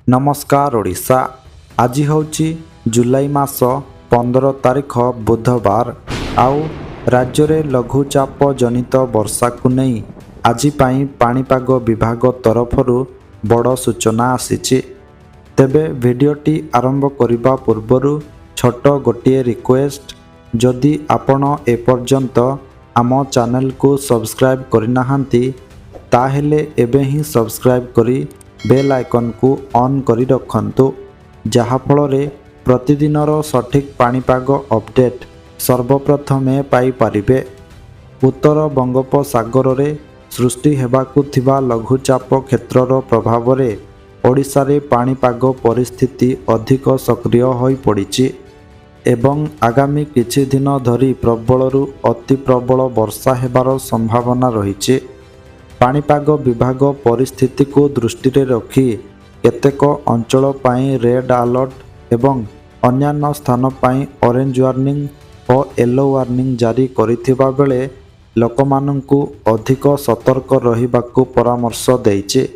नमस्कार ओडिशा। आज होची जुलाई मास 15 तारिख बुधवार। आउ राज्य रे लघुचाप जनित वर्षा को नहीं आज पाणीपाग विभाग तरफरु बड़ सूचना आसीची। तेबे भिडियोटी आरंभ करने पूर्वरु छोट गोटे रिक्वेस्ट, जदि आपण एपर्यंत आम चैनल को सब्सक्राइब करनाहांती ताहेले एबे ही सब्सक्राइब करी बेल आइकन को ऑन करी रखंतु, जहा फଳରେ प्रतिदिनर सठिक पाणीपाग अपडेट सर्वप्रथमे पाई पारिबे। उत्तर बंगोपसागर रे सृष्टि हेबाकु थिबा लघुचाप क्षेत्रर प्रभाव रे ओडिशा रे पाणीपाग परिस्थिति अधिक सक्रिय होई पड़िछि एवं आगामी किछि दिन धरी प्रबलरु अति प्रबल वर्षा हेबार संभावना रहिछि। पाणीपाग विभाग परिस्थिति को दृष्टि रे रखी केतेक अंचल पाई रेड अलर्ट एवं अन्यान्य स्थान पाई ऑरेंज वार्निंग और येलो वार्निंग जारी करिथिबा बेले लोकमानंकु अधिक सतर्क रहिबाकु परामर्श देइछि।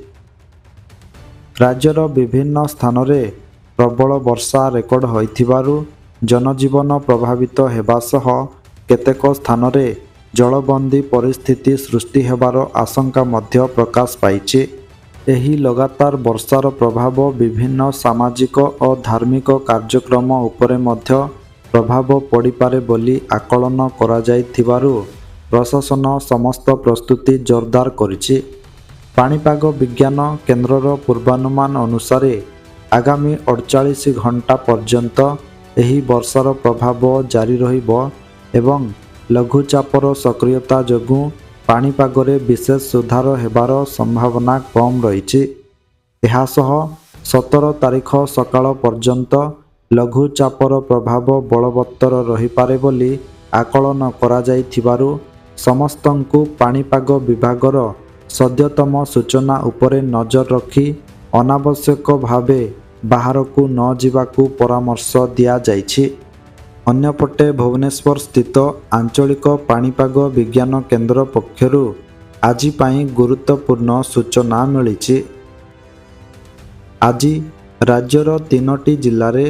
राज्यर विभिन्न स्थान रे प्रबल वर्षा रेकर्ड होइथिबारु जनजीवन प्रभावित हेबा सह केतेक स्थान रे जलबंदी परिस्थिति सृष्टि हेबार आशंका मध्य प्रकाश पाइछि। एही लगातार वर्षार प्रभाव विभिन्न सामाजिक और धार्मिक कार्यक्रम उपरे मध्य प्रभाव पड़िपारे बोली आकलन करा जाइथिबारु प्रशासन समस्त प्रस्तुति जोरदार करिछि। पाणीपाग विज्ञान केन्द्रर पूर्वानुमान अनुसार आगामी 48 घंटा पर्यंत एही वर्षार प्रभाव जारी रहिबो एवं लघुचापर सक्रियता जोगु पाणीपागरे विशेष सुधार हेबार संभावना कम रही। एहा सह 17 तारिख सकाळ पर्यंत लघुचापर प्रभाव बलवत्तर रहिपारे बोली आकलन करा जाइथिबारु समस्तंकु पाणीपाग विभागर सद्यतम सूचना उपरे नजर रखी अनावश्यक भावे बाहरकु न जिबाकु परामर्श दिया जाइछि। अन्यपटे भुवनेश्वर स्थित आंचलिक पाणीपाग विज्ञान केन्द्र पक्षरु आज पाई गुरुत्वपूर्ण सूचना मिली। आज राज्यर 3टी जिल्ला रे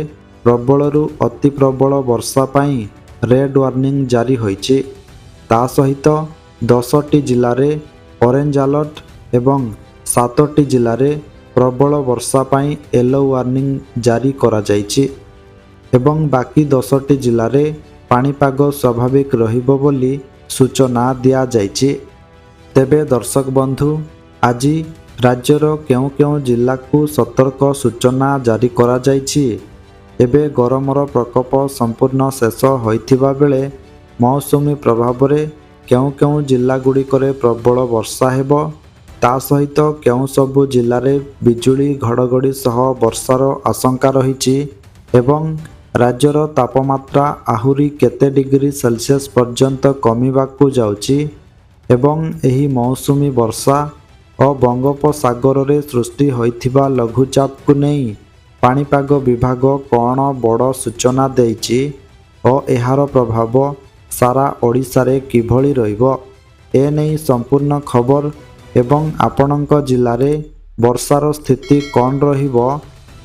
प्रबलरु अति प्रबल वर्षा पाई रेड वार्निंग जारी होइछि। ता सहित 10टी जिल्ला रे ऑरेंज अलर्ट एवं 7टी जिल्ला रे प्रबल वर्षा पाई येलो वार्निंग जारी करा जाइछि एवं बाकी 10टी जिल्ला रे पाणीपाग स्वाभाविक रहिबो बोली सूचना दिया जाइछि। तेबे दर्शक बंधु, आज राज्यर केउ केउ जिल्ला को सतर्क सूचना जारी करा जाइछि। एबे गरमर प्रकोप संपूर्ण शेष होइथिबा बेले मौसुमी प्रभाव रे केउ केउ जिल्ला गुड़िकरे प्रबल वर्षा हेबो। ता सहित केउ सबु जिल्ला रे बिजुली घड़घड़ी सह वर्षार आशंका रहिछि एवं राज्यर तापमात्रा आहुरी केते डिग्री सेल्सियस पर्यंत कमिबाकु जाउछि एवं एही मौसुमी वर्षा और बंगोपसागर रे सृष्टि होइथिबा लघुचाप को नहीं पाणीपाग विभाग कौन बड़ सूचना देइछि और एहार प्रभाव सारा ओडिशा रे किभଳି रहिबो ए नहीं संपूर्ण खबर एवं आपणक जिल्ला रे वर्षार स्थिति कौन रहिबो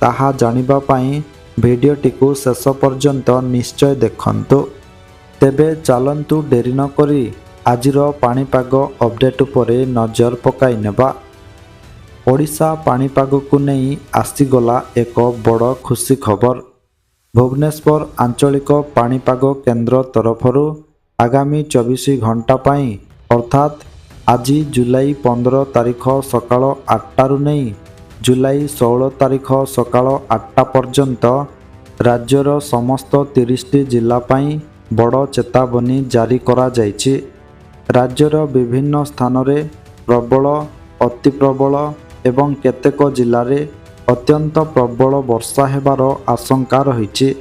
ताहा जानिबा पाई भिडियोटी को शेष पर्यंत निश्चय देखंतु। तेबे चलंतु डेरी न करी आजिर पाणीपाग अपडेट उपरे नजर पकाई नेबा। ओडिशा पाणीपाग को नहीं आसीगला एक बड़ खुशी खबर। भुवनेश्वर आंचलिक पाणीपाग केन्द्र तरफरु आगामी 24 घंटा पाई अर्थात आज जुलाई 15 तारिख सकाळ 8टारु नहीं जुलाई 16 तारिख सकाळ 8टा पर्यंत राज्यर समस्त 30टी जिल्ला पाई बड़ चेतावनी जारी करा जाइछि। राज्यर विभिन्न स्थान रे प्रबल अति प्रबल एवं केतेक जिल्ला रे अत्यंत प्रबल वर्षा हेबार आशंका रहिछि।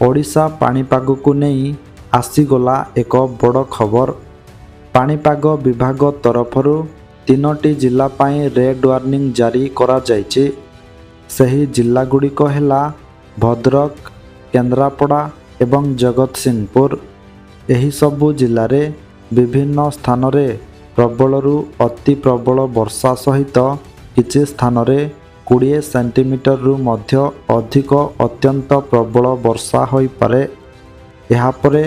ओडिशा पाणीपाग को नहीं आसीगला एक बड़ खबर। पाणीपाग विभाग तरफरु 3टी जिल्ला पाई रेड वार्निंग जारी करा जाइछि। सही जिल्ला गुड़िक हेला भद्रक, केन्द्रापड़ा एवं जगतसिंहपुर। एही सबु जिल्ला रे विभिन्न स्थान रे प्रबलरु अति प्रबल वर्षा सहित किछि स्थान रे 20 ସେଣ୍ଟିମିଟରରୁ ମଧ୍ୟ ଅଧିକ ଅତ୍ୟନ୍ତ ପ୍ରବଳ ବର୍ଷା ହୋଇପାରେ। ଏହାପରେ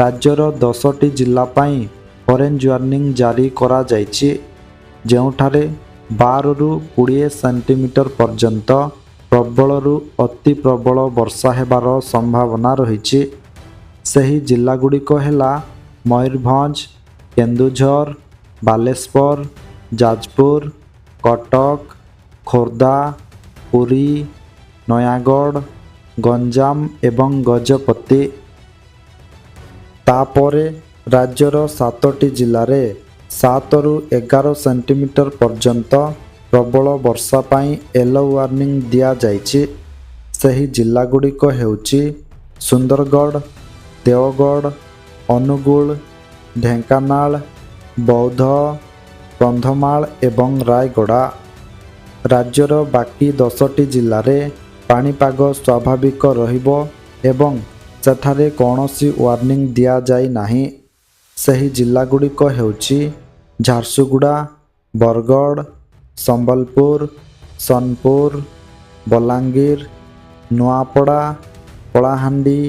ରାଜ୍ୟର 10ଟି ଜିଲ୍ଲା ପାଇଁ ଅରେଞ୍ଜ ୱାର୍ଣ୍ଣିଂ ଜାରି କରାଯାଇଛି, ଯେଉଁଠାରେ 12ରୁ 20 ସେଣ୍ଟିମିଟର ପର୍ଯ୍ୟନ୍ତ ପ୍ରବଳରୁ ଅତି ପ୍ରବଳ ବର୍ଷା ହେବାର ସମ୍ଭାବନା ରହିଛି। ସେହି ଜିଲ୍ଲାଗୁଡ଼ିକ ହେଲା ମୟୂରଭଞ୍ଜ, କେନ୍ଦୁଝର, ବାଲେଶ୍ୱର, ଯାଜପୁର, କଟକ, ଖୋର୍ଦ୍ଧା, ପୁରୀ, ନୟାଗଡ଼, ଗଞ୍ଜାମ ଏବଂ ଗଜପତି। ତାପରେ ରାଜ୍ୟର 7ଟି ଜିଲ୍ଲାରେ 7ରୁ 11 ସେଣ୍ଟିମିଟର ପର୍ଯ୍ୟନ୍ତ ପ୍ରବଳ ବର୍ଷା ପାଇଁ ୟେଲୋ ୱାର୍ଣ୍ଣିଂ ଦିଆଯାଇଛି। ସେହି ଜିଲ୍ଲାଗୁଡ଼ିକ ହେଉଛି ସୁନ୍ଦରଗଡ଼, ଦେଓଗଡ଼, ଅନୁଗୁଳ, ଢେଙ୍କାନାଳ, ବୌଦ୍ଧ, କନ୍ଧମାଳ ଏବଂ ରାୟଗଡ଼ା। ରାଜ୍ୟର ବାକି 10ଟି ଜିଲ୍ଲାରେ ପାଣିପାଗ ସ୍ୱାଭାବିକ ରହିବ ଏବଂ ସେଠାରେ କୌଣସି ୱାର୍ଣ୍ଣିଂ ଦିଆଯାଇ ନାହିଁ। ସେହି ଜିଲ୍ଲାଗୁଡ଼ିକ ହେଉଛି ଝାରସୁଗୁଡ଼ା, ବରଗଡ଼, ସମ୍ବଲପୁର, ସୋନପୁର, ବଲାଙ୍ଗୀର, ନୂଆପଡ଼ା, କଳାହାଣ୍ଡି,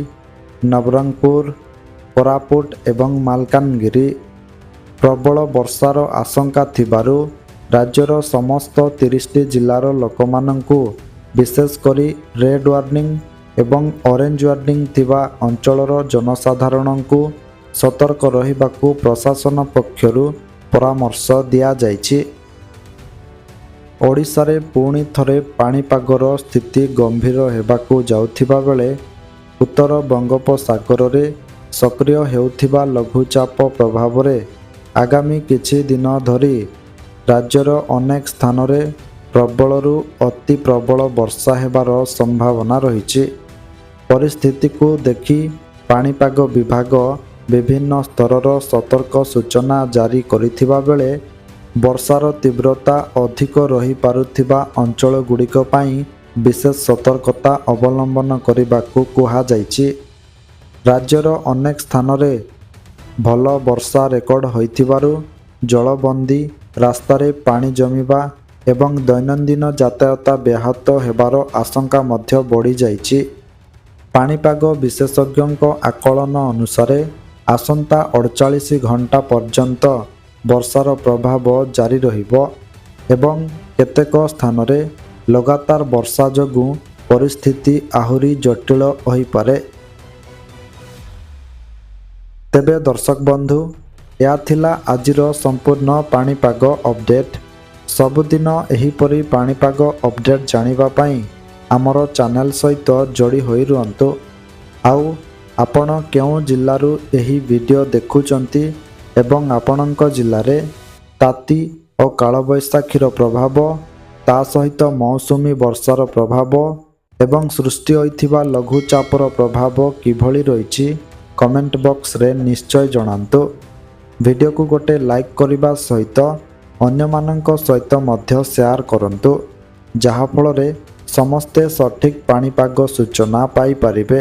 ନବରଙ୍ଗପୁର, କୋରାପୁଟ ଏବଂ ମାଲକାନଗିରି। ପ୍ରବଳ ବର୍ଷାର ଆଶଙ୍କା ଥିବାରୁ ରାଜ୍ୟର ସମସ୍ତ 30ଟି ଜିଲ୍ଲାର ଲୋକମାନଙ୍କୁ ବିଶେଷ କରି ରେଡ୍ ୱାର୍ଣ୍ଣିଂ ଏବଂ ଅରେଞ୍ଜ ୱାର୍ଣ୍ଣିଂ ଥିବା ଅଞ୍ଚଳର ଜନସାଧାରଣଙ୍କୁ ସତର୍କ ରହିବାକୁ ପ୍ରଶାସନ ପକ୍ଷରୁ ପରାମର୍ଶ ଦିଆଯାଇଛି। ଓଡ଼ିଶାରେ ପୁଣି ଥରେ ପାଣିପାଗର ସ୍ଥିତି ଗମ୍ଭୀର ହେବାକୁ ଯାଉଥିବା ବେଳେ ଉତ୍ତର ବଙ୍ଗୋପସାଗରରେ ସକ୍ରିୟ ହେଉଥିବା ଲଘୁଚାପ ପ୍ରଭାବରେ ଆଗାମୀ କିଛି ଦିନ ଧରି ରାଜ୍ୟର ଅନେକ ସ୍ଥାନରେ ପ୍ରବଳରୁ ଅତି ପ୍ରବଳ ବର୍ଷା ହେବାର ସମ୍ଭାବନା ରହିଛି। ପରିସ୍ଥିତିକୁ ଦେଖି ପାଣିପାଗ ବିଭାଗ ବିଭିନ୍ନ ସ୍ତରର ସତର୍କ ସୂଚନା ଜାରି କରିଥିବା ବେଳେ ବର୍ଷାର ତୀବ୍ରତା ଅଧିକ ରହିପାରୁଥିବା ଅଞ୍ଚଳଗୁଡ଼ିକ ପାଇଁ ବିଶେଷ ସତର୍କତା ଅବଲମ୍ବନ କରିବାକୁ କୁହାଯାଇଛି। ରାଜ୍ୟର ଅନେକ ସ୍ଥାନରେ ଭଲ ବର୍ଷା ରେକର୍ଡ ହୋଇଥିବାରୁ ଜଳବନ୍ଦୀ, ରାସ୍ତାରେ ପାଣି ଜମିବା ଏବଂ ଦୈନନ୍ଦିନ ଯାତାୟାତ ବ୍ୟାହତ ହେବାର ଆଶଙ୍କା ମଧ୍ୟ ବଢ଼ିଯାଇଛି। ପାଣିପାଗ ବିଶେଷଜ୍ଞଙ୍କ ଆକଳନ ଅନୁସାରେ ଆସନ୍ତା 48 ଘଣ୍ଟା ପର୍ଯ୍ୟନ୍ତ ବର୍ଷାର ପ୍ରଭାବ ଜାରି ରହିବ ଏବଂ କେତେକ ସ୍ଥାନରେ ଲଗାତାର ବର୍ଷା ଯୋଗୁଁ ପରିସ୍ଥିତି ଆହୁରି ଜଟିଳ ହୋଇପାରେ। ତେବେ ଦର୍ଶକ ବନ୍ଧୁ, ଏହା ଥିଲା ଆଜିର ସମ୍ପୂର୍ଣ୍ଣ ପାଣିପାଗ ଅପଡେଟ୍। ସବୁଦିନ ଏହିପରି ପାଣିପାଗ ଅପଡେଟ୍ ଜାଣିବା ପାଇଁ ଆମର ଚ୍ୟାନେଲ ସହିତ ଯୋଡ଼ି ହୋଇ ରୁହନ୍ତୁ। ଆଉ ଆପଣ କେଉଁ ଜିଲ୍ଲାରୁ ଏହି ଭିଡ଼ିଓ ଦେଖୁଛନ୍ତି ଏବଂ ଆପଣଙ୍କ ଜିଲ୍ଲାରେ ତାତି ଓ କାଳବୈଶାଖୀର ପ୍ରଭାବ, ତା ସହିତ ମୌସୁମୀ ବର୍ଷାର ପ୍ରଭାବ ଏବଂ ସୃଷ୍ଟି ହୋଇଥିବା ଲଘୁଚାପର ପ୍ରଭାବ କିଭଳି ରହିଛି କମେଣ୍ଟ ବକ୍ସରେ ନିଶ୍ଚୟ ଜଣାନ୍ତୁ। ଭିଡ଼ିଓକୁ ଗୋଟେ ଲାଇକ୍ କରିବା ସହିତ ଅନ୍ୟମାନଙ୍କ ସହିତ ମଧ୍ୟ ସେୟାର କରନ୍ତୁ, ଯାହାଫଳରେ ସମସ୍ତେ ସଠିକ୍ ପାଣିପାଗ ସୂଚନା ପାଇପାରିବେ।